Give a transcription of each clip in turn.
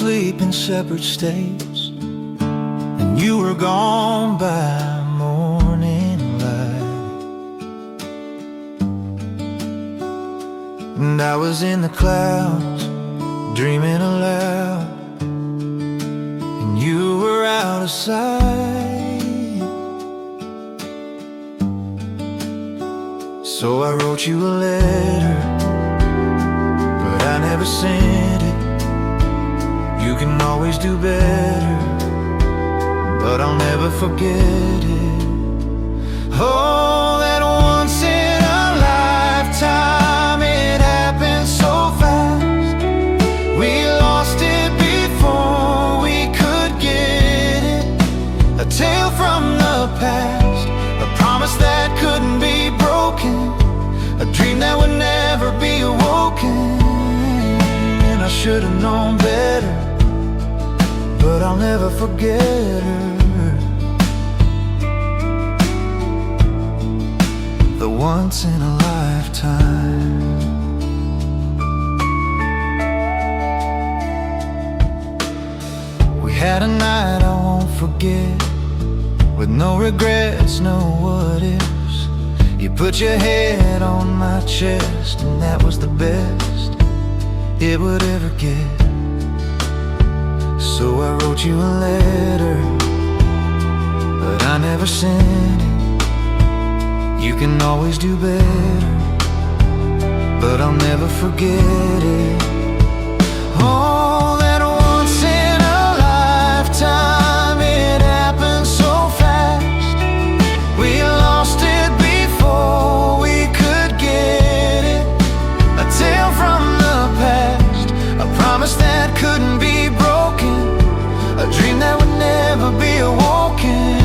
asleep in separate states, and you were gone by morning light. And I was in the clouds, dreaming aloud, and you were out of sight. So I wrote you a letter, but I never sent it. You can always do better, but I'll never forget it. Oh, that once in a lifetime, it happened so fast. We lost it before we could get it. A tale from the past, a promise that couldn't be broken, a dream that would never be awoken. And I should have known better, but I'll never forget her. The once in a lifetime. We had a night I won't forget, with no regrets, no what ifs. You put your head on my chest, and that was the best it would ever get. So I wrote you a letter, but I never sent it. You can always do better, but I'll never forget it. Oh, that once in a lifetime, it happened so fast. We lost it before we could get it. A tale from the past, a promise that couldn't be broken, a dream that would never be awoken.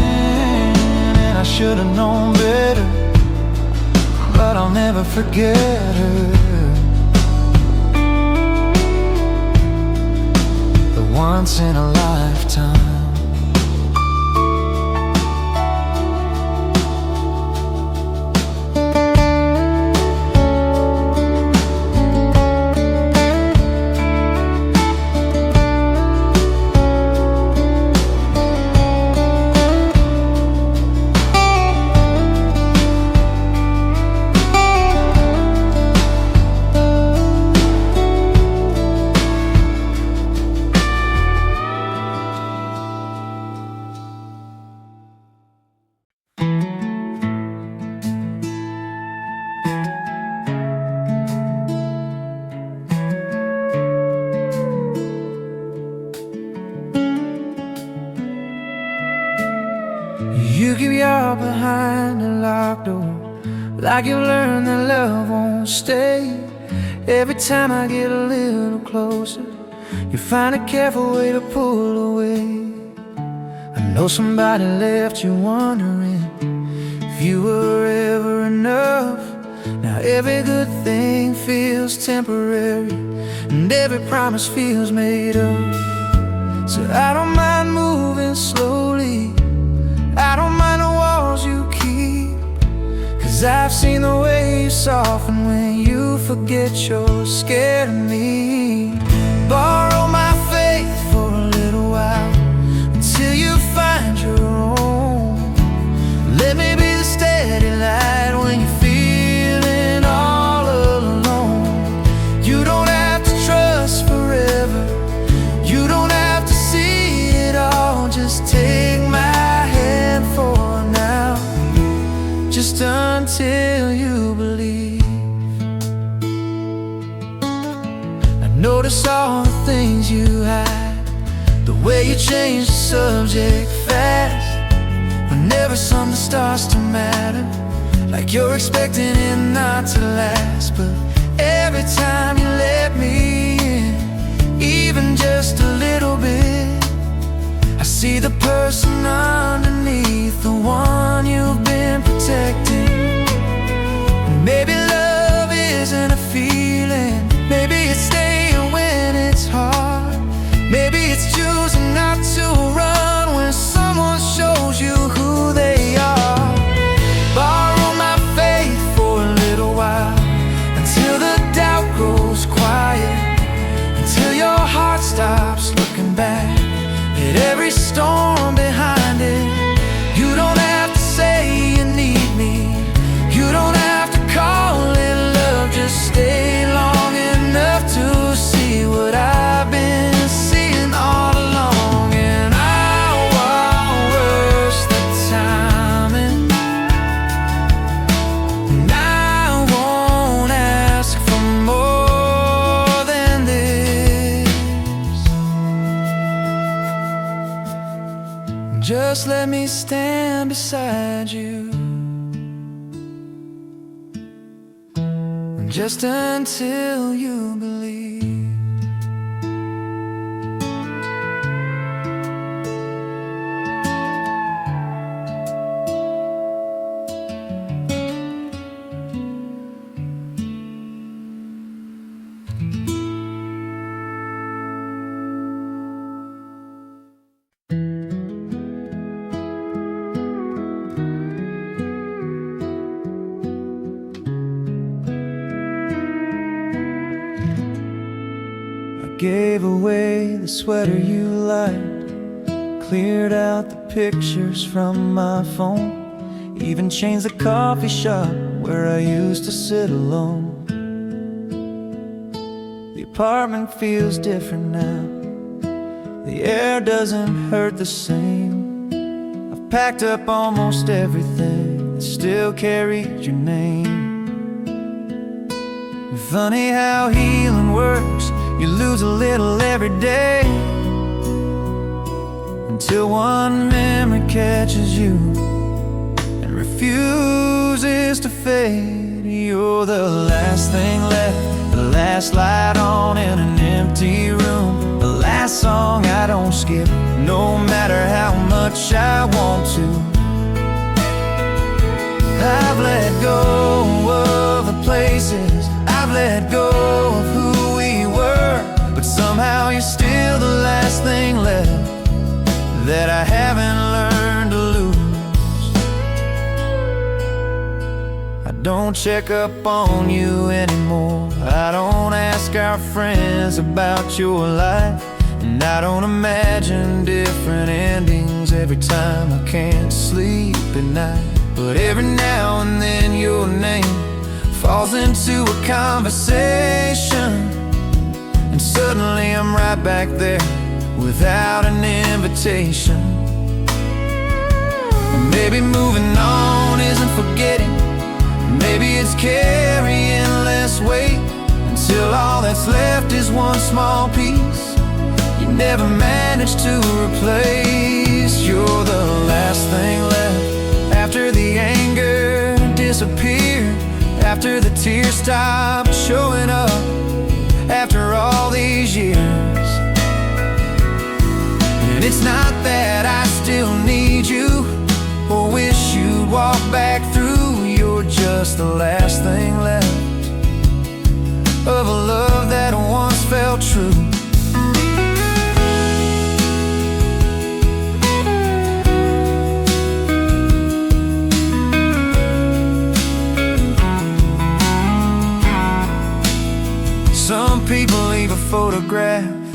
And I should have known better, but I'll never forget her. The once in a lifetime. You keep your behind a locked door, like you learned that love won't stay. Every time I get a little closer, you find a careful way to pull away. I know somebody left you wondering if you were ever enough. Now every good thing feels temporary, and every promise feels made up. So I don't mind moving slowly, I don't mind the walls you keep, 'cause I've seen the way you soften when you forget you're scared of me. Borrow my faith for a little while, until you find your own. Let me be the steady light when you're feeling all alone. You don't have to trust forever, you don't have to see it all. Just take my hand for now, just until you believe. I notice all the things you hide, the way you change the subject fast whenever something starts to matter, like you're expecting it not to last. But every time you let me in, even just a little bit, I see the person underneath, the one you've been protecting. Maybe love isn't a feeling, maybe it's staying when it's hard. Maybe it's choosing not to run when someone shows you who they are. Borrow my faith for a little while, until the doubt grows quiet, until your heart stops looking let me stand beside you, just until you believe. Gave away the sweater you liked, cleared out the pictures from my phone, even changed the coffee shop where I used to sit alone. The apartment feels different now, the air doesn't hurt the same. I've packed up almost everything that still carries your name. Funny how healing works. You lose a little every day, until one memory catches you and refuses to fade. You're the last thing left, the last light on in an empty room, the last song I don't skip, no matter how much I want to. I've let go of the places, I've let go of who we were, but somehow you're still the last thing left that I haven't learned to lose. I don't check up on you anymore, I don't ask our friends about your life, and I don't imagine different endings every time I can't sleep at night. But every now and then your name falls into a conversation, and suddenly I'm right back there without an invitation. And maybe moving on isn't forgetting, maybe it's carrying less weight, until all that's left is one small piece you never managed to replace. You're the last thing left after the anger disappeared, after the tears stopped showing up, after all these years. And it's not that I still need you or wish you'd walk back through. You're just the last thing left of a love that once felt true. Some people leave a photograph,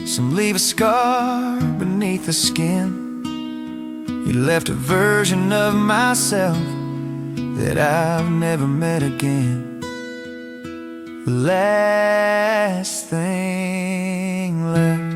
some leave a scar beneath the skin. You left a version of myself that I've never met again. The last thing left.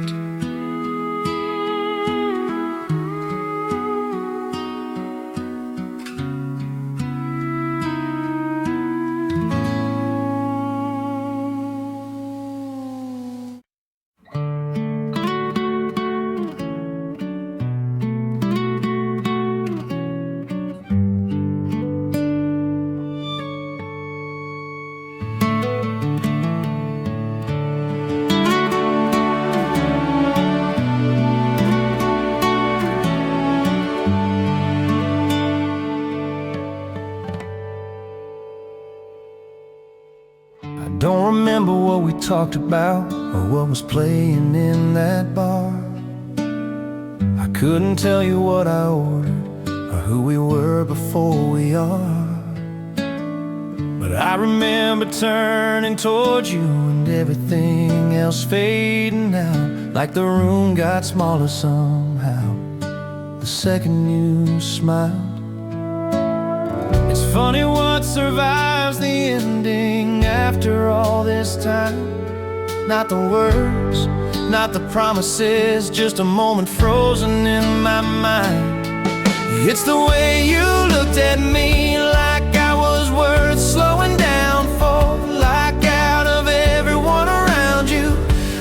Don't remember what we talked about or what was playing in that bar. I couldn't tell you what I ordered or who we were before we are. But I remember turning towards you and everything else fading out, like the room got smaller somehow the second you smiled. It's funny what survives the ending after all this time. Not the words, not the promises, just a moment frozen in my mind. It's the way you looked at me like I was worth slowing down for, like out of everyone around you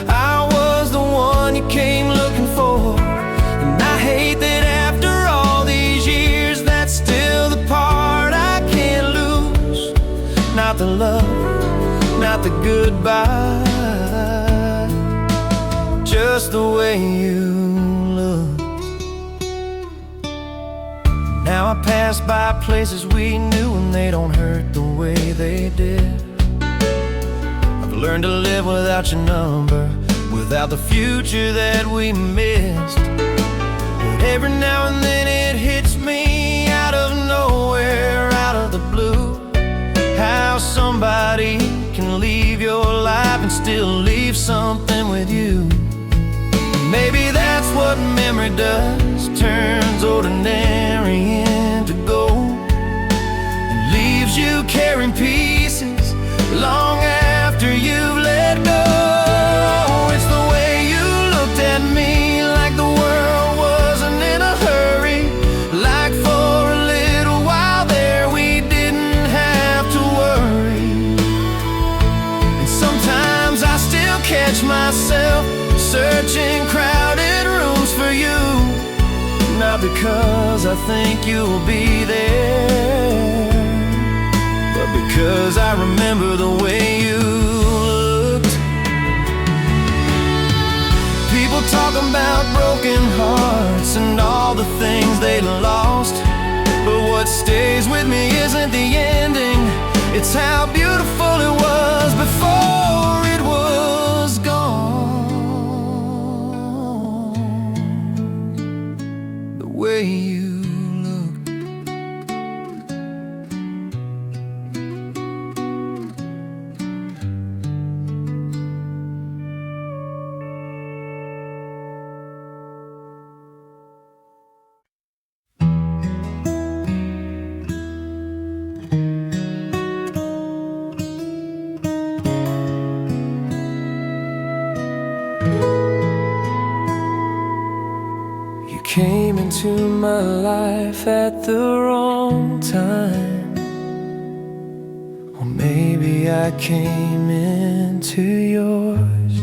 I was the one you came looking for. And I hate that after goodbye. Just the way you look. Now I pass by places we knew and they don't hurt the way they did. I've learned to live without your number, without the future that we missed. But every now and then it hits me out of nowhere, out of the blue, how somebody can leave your life and still leave something with you. Maybe that's what memory does, turns ordinary into gold, and leaves you carrying pieces long after you've let go. It's the way you looked at me, like the world wasn't in a hurry, like for a little while there we didn't have to worry. And sometimes I still catch myself searching crowded rooms for you, not because I think you'll be there, but because I remember the way you looked. People talk about broken hearts and all the things they lost, but what stays with me isn't the ending, it's how beautiful it was before it was gone. The way you look. Came into my life at the wrong time, or maybe I came into yours.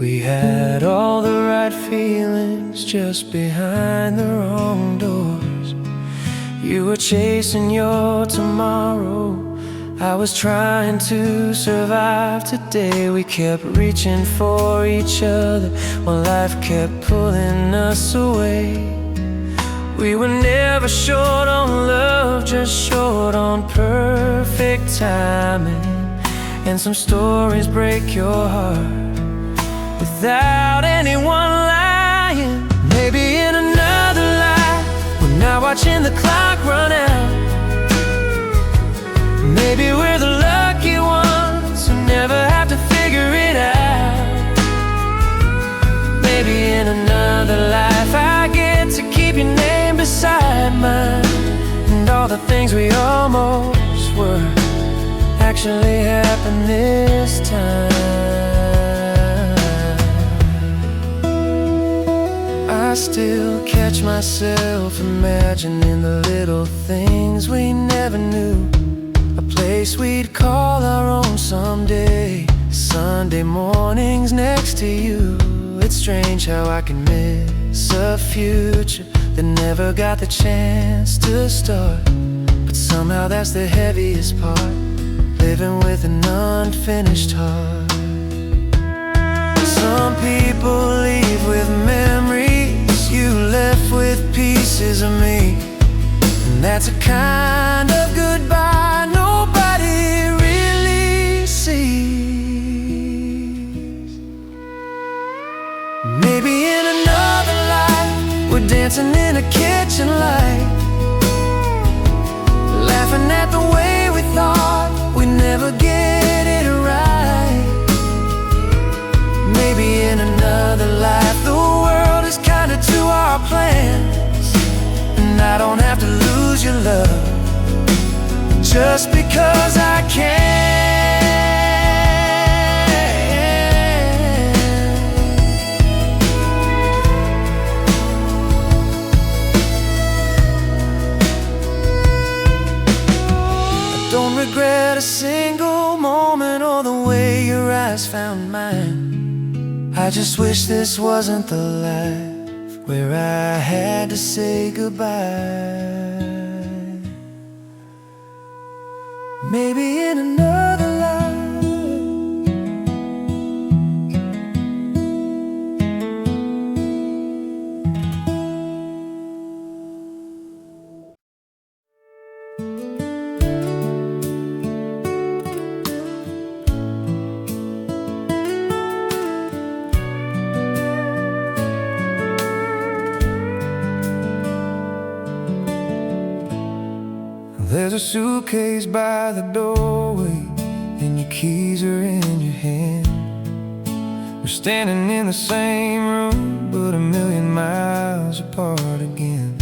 We had all the right feelings just behind the wrong doors. You were chasing your tomorrow, I was trying to survive today. We kept reaching for each other while life kept pulling us away. We were never short on love, just short on perfect timing. And some stories break your heart without anyone lying. Maybe in another life, we're now watching the clock run out. Maybe we're the lucky ones who never have to figure it out. Maybe in another life I get to keep your name beside mine, and all the things we almost were actually happen this time. I still catch myself imagining the little things we never knew, a place we'd call our own someday, Sunday mornings next to you. It's strange how I can miss a future that never got the chance to start, but somehow that's the heaviest part, living with an unfinished heart. Some people leave with memories, you left with pieces of me, and that's a kind of goodbye nobody really sees. Maybe in another life we're dancing in a kitchen light, laughing at the way we thought we'd never get it right. Maybe in another life the world is kinder to our plans, and I don't have to lose your love just because I can. I don't regret a single moment or the way your eyes found mine. I just wish this wasn't the life where I had to say goodbye. Maybe in another There's a suitcase by the doorway, and your keys are in your hand. We're standing in the same room, but a million miles apart again.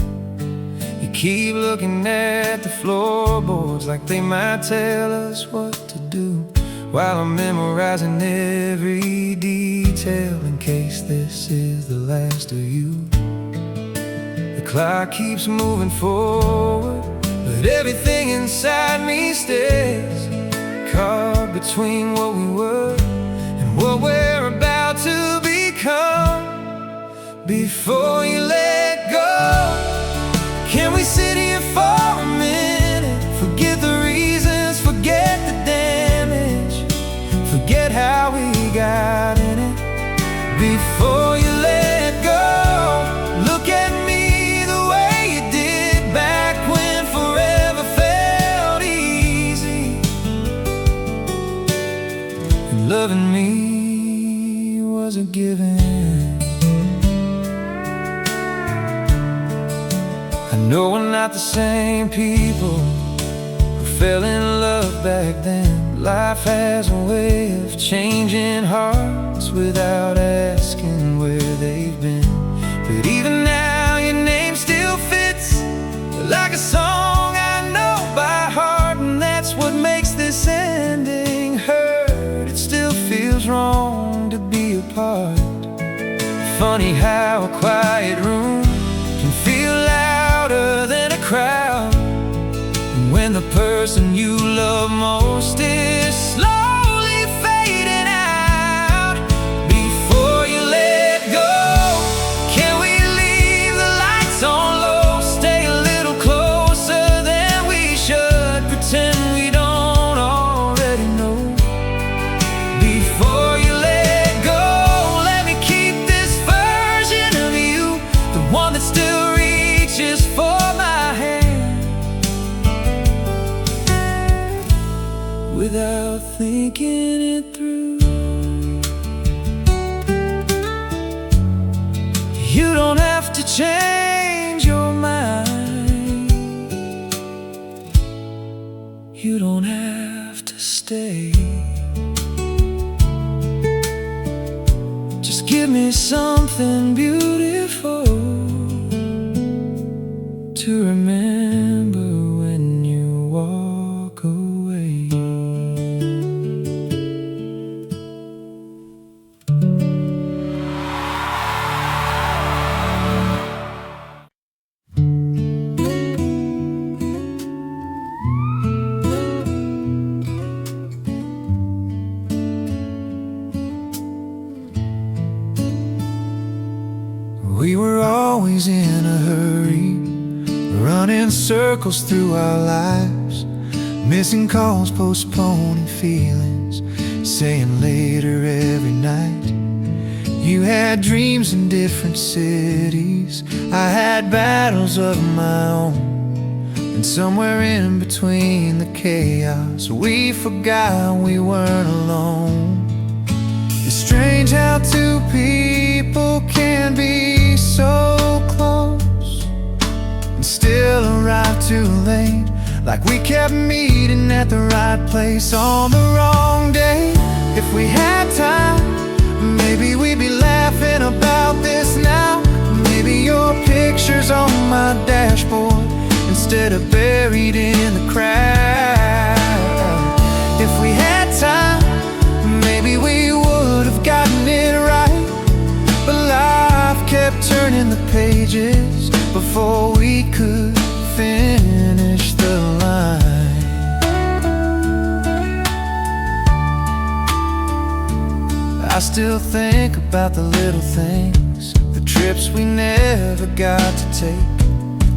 You keep looking at the floorboards like they might tell us what to do, while I'm memorizing every detail in case this is the last of you. The clock keeps moving forward, but everything inside me stays, caught between what we were and what we're about to become. Before you let go, can we sit here for a minute? Forget the reasons, forget the damage, forget how we got in it. Before you let go, look at me the way you did back when forever felt easy, and loving me was a given. I know we're not the same people who fell in love back then. Life has a way of changing hearts without asking where they've been. But even now your name still fits like a song I know by heart, and that's what makes this ending hurt. It still feels wrong to be apart. Funny how a quiet room can feel louder than a crowd when the person you love most is slowly fading out. Before you let go, can we leave the lights on low, stay a little closer than we should, pretend we don't already know. Before you let go, let me keep this version of you, the one that still reaches for my hand without thinking it through. You don't have to change your mind, you don't have to stay. Just give me something beautiful to remember when you walk away. We were always in a hurry, running circles through our lives, missing calls, postponing feelings, saying later every night. You had dreams in different cities, I had battles of my own, and somewhere in between the chaos we forgot we weren't alone. It's strange how two people can be so close and still arrive too late, like we kept meeting at the right place on the wrong day. If we had time, maybe we'd be laughing about this now. Maybe your picture's on my dashboard instead of buried in the crowd. If we had time, maybe we would have gotten it right, but life kept turning the pages before we could finish the line. I still think about the little things, the trips we never got to take,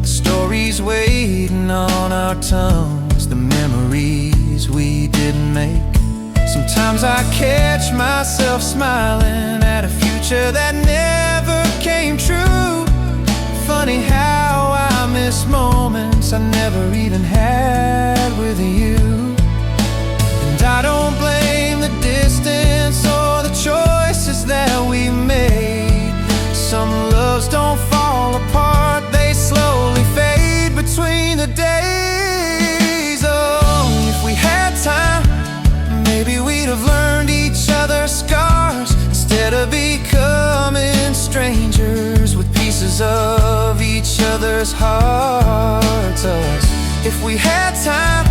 the stories waiting on our tongues, the memories we didn't make. Sometimes I catch myself smiling at a future that never came true. Funny how I miss moments I never even had with you. And I don't blame the distance or the choices that we made. Some loves don't fall apart, they slowly fade between the days. other's hearts. If we had time,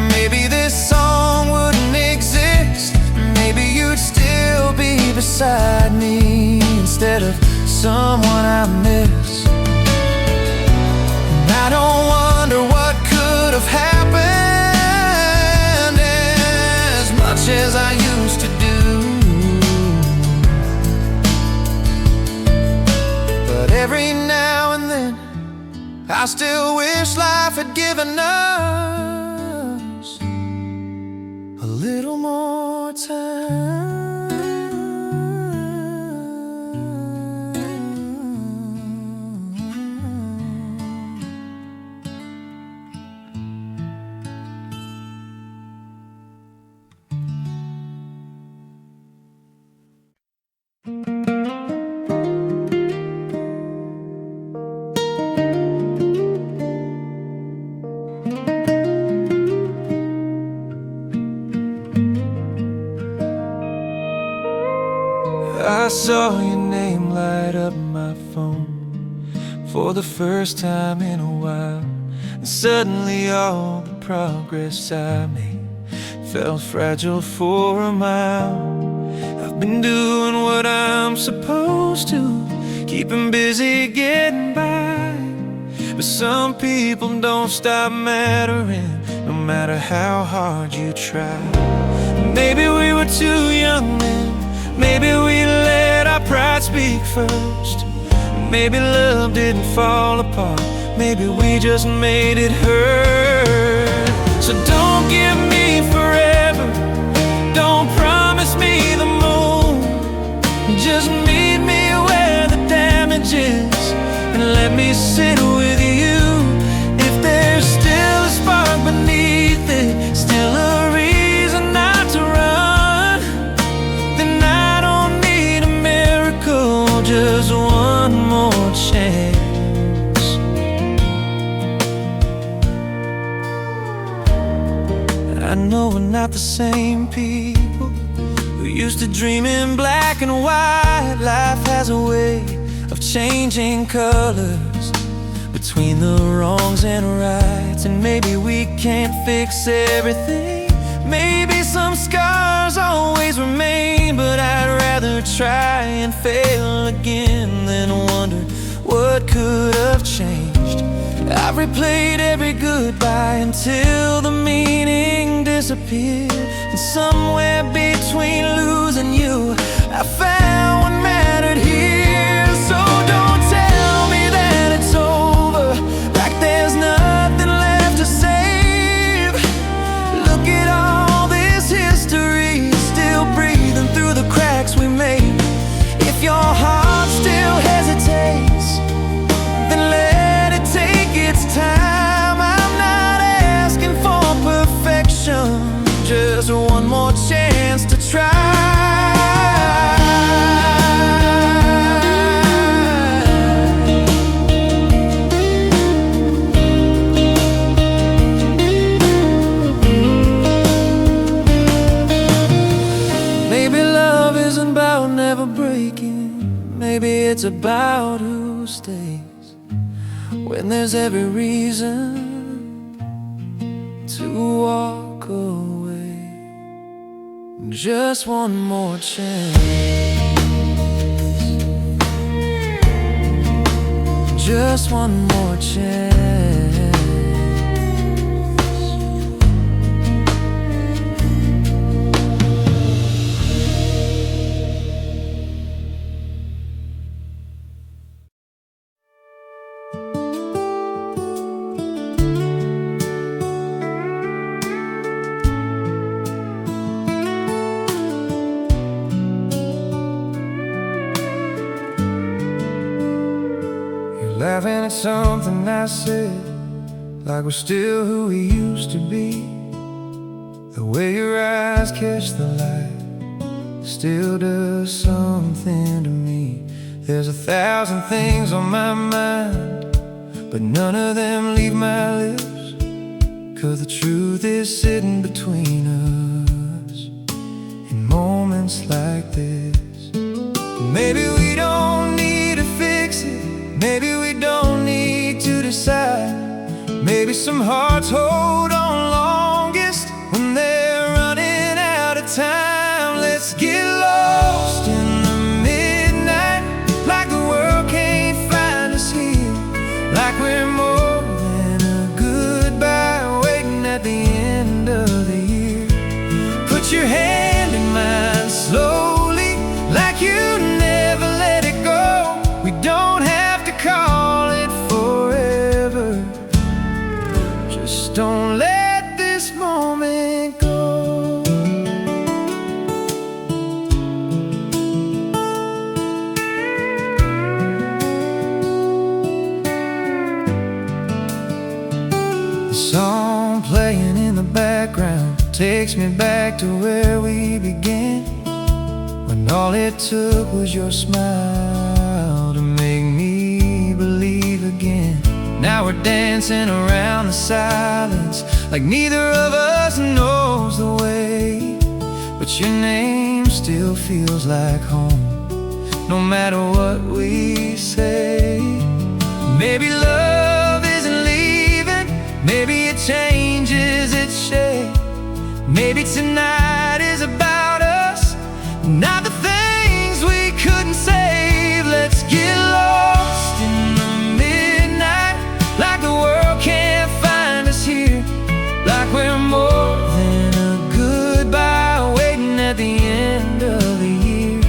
maybe this song wouldn't exist. Maybe you'd still be beside me instead of someone I miss. And I don't wonder what could have happened as much as I used to do. But every now and then I still wish life had given us a little more time. I saw your name light up my phone for the first time in a while, and suddenly all the progress I made felt fragile for a mile. I've been doing what I'm supposed to, keeping busy getting by, but some people don't stop mattering, no matter how hard you try. Maybe we were too young then, maybe we let our pride speak first. Maybe love didn't fall apart, maybe we just made it hurt. So don't give me forever, don't promise me the moon. Just meet me where the damage is, and let me sit with you. If there's still a spark beneath it, still a reason not to run, then I don't need a miracle, just one more chance. I know we're not the same people who used to dream in black and white. Life has a way of changing colors between the wrongs and rights, and maybe we can't fix everything. Maybe some scars always remain, but I'd rather try and fail again than wonder what could have changed. I've replayed every goodbye until the meaning disappeared, and somewhere between losing you, I found what mattered here. So don't tell me that it's over, like there's nothing left to save. Look at all this history still breathing through the cracks we made. If your heart still hesitates, then let it take its time. I'm not asking for perfection, just one more chance to try. Maybe love isn't about never breaking, maybe it's about who stays when there's every reason to walk away. Just one more chance, just one more chance. Laughing at something I said, like we're still who we used to be. The way your eyes catch the light still does something to me. There's 1,000 things on my mind, but none of them leave my lips, 'cause the truth is sitting between us in moments like this. Maybe we don't need to fix it, maybe we don't need to Maybe some hearts hold on longest when they're running out of time. Let's get lost in the midnight, like the world can't find us here, like we're more than a goodbye waiting at the end of the year. Put your hand in mine slowly, like you never let it go. We don't have to call it forever. Just don't let this moment go. The song playing in the background takes me back to where we began, when all it took was your smile to make me believe again. Now we're dancing around the silence, like neither of us knows the way, but your name still feels like home, no matter what we say. Maybe love isn't leaving, maybe it changes its shape. Maybe tonight is about us, not the things we couldn't save. Let's get lost in the midnight, like the world can't find us here, like we're more than a goodbye waiting at the end of the year.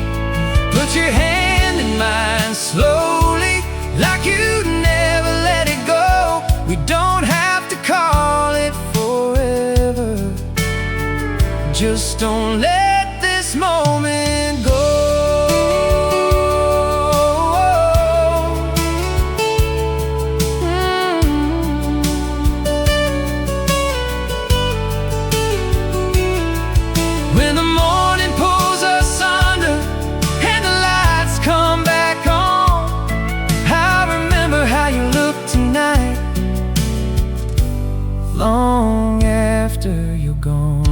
Put your hand in mine slowly, like you never let it go. We don't have to call it forever. Just don't let this moment go. When the morning pulls us under and the lights come back on, I remember how you look tonight, long after you're gone.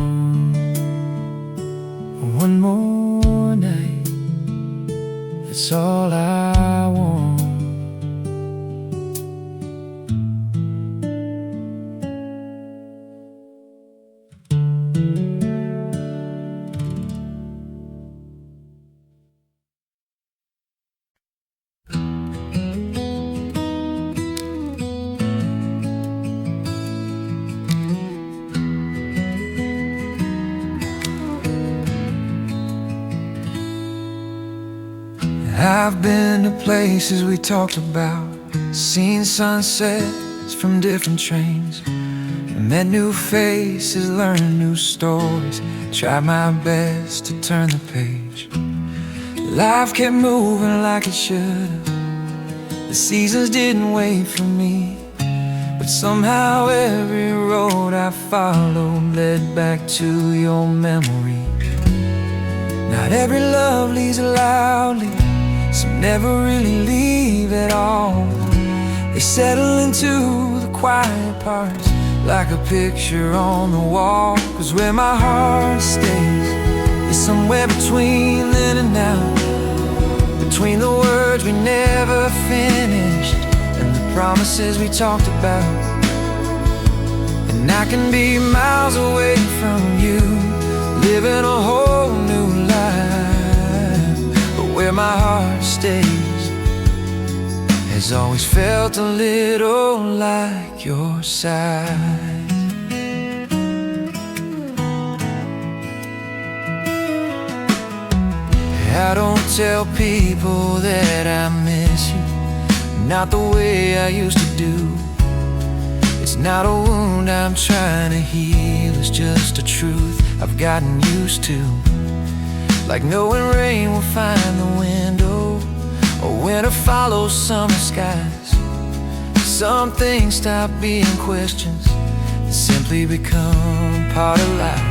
One more night, that's all I want. I've been to places we talked about, seen sunsets from different trains, met new faces, learned new stories, tried my best to turn the page. Life kept moving like it should. The seasons didn't wait for me, but somehow every road I followed led back to your memory. Not every love leaves loudly, some never really leave at all. They settle into the quiet parts, like a picture on the wall. 'Cause where my heart stays is somewhere between then and now, between the words we never finished and the promises we talked about. And I can be miles away from you, living a whole new life, but where my heart stays has always felt a little like your size. I don't tell people that I miss you, not the way I used to do. It's not a wound I'm trying to heal, it's just a truth I've gotten used to. Like knowing rain will find the window, or winter follows summer skies. Some things stop being questions and simply become part of life.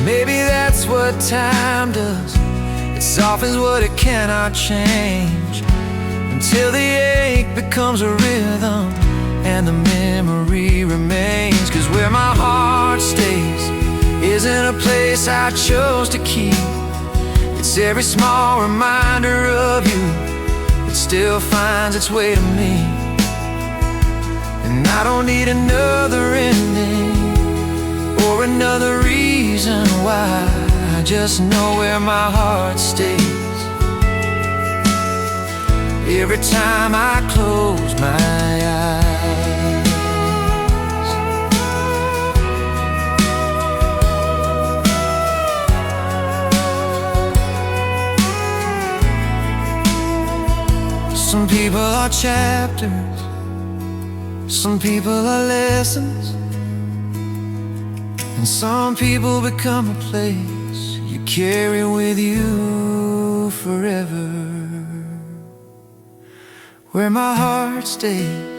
Maybe that's what time does, it softens what it cannot change, until the ache becomes a rhythm and the memory remains. 'Cause where my heart stays isn't a place I chose to keep, it's every small reminder of you that still finds its way to me. And I don't need another ending or another reason why. I just know where my heart stays every time I close my eyes. Some people are chapters, some people are lessons, and some people become a place you carry with you forever. Where my heart stays.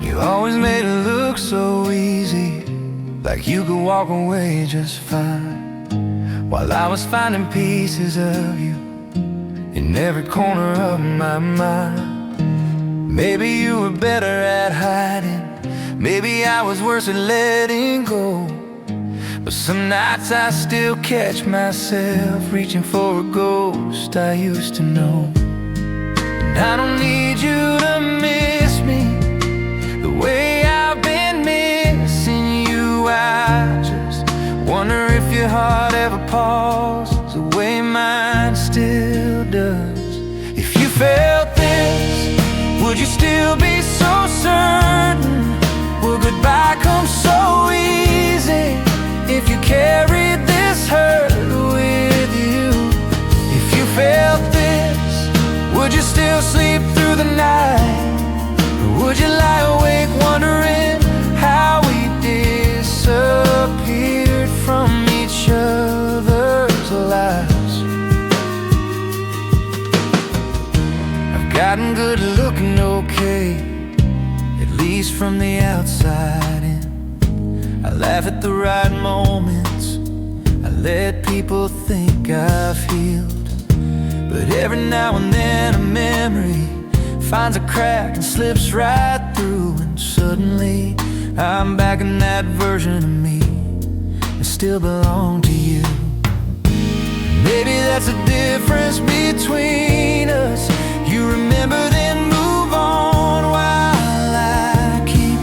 You always made it look so easy, like you could walk away just fine, while I was finding pieces of you in every corner of my mind. Maybe you were better at hiding, maybe I was worse at letting go, but some nights I still catch myself reaching for a ghost I used to know. And I don't need you to miss me the way I've been missing you. I just wonder if your heart ever pauses the way mine still does. If you felt this, would you still be so certain? Will goodbye come so easy if you carried this hurt with you? If you felt this, would you still sleep through the night? Would you lie awake wondering how we disappeared from each other's lives? I've gotten good at looking okay, at least from the outside in. I laugh at the right moments, I let people think I've healed, but every now and then a memory finds a crack and slips right through, and suddenly I'm back in that version of me that still belong to you. Maybe that's the difference between us. You remember then move on, while I keep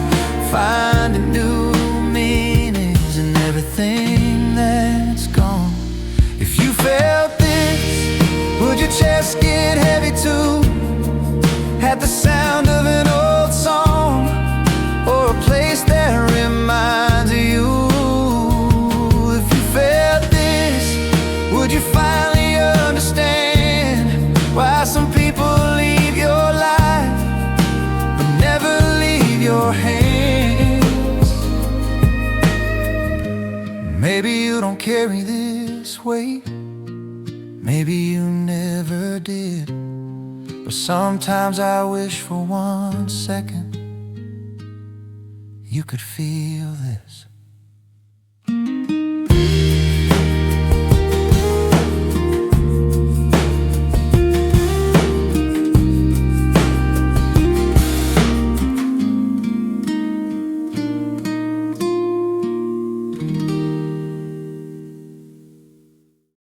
finding new meanings in everything that's gone. If you felt this, would your chest get heavy too at the sound of an old song, or a place that reminds you? If you felt this, would you finally understand why some people leave your life but never leave your hands? Maybe you don't carry this weight, maybe you never did, but sometimes I wish for 1 second you could feel this.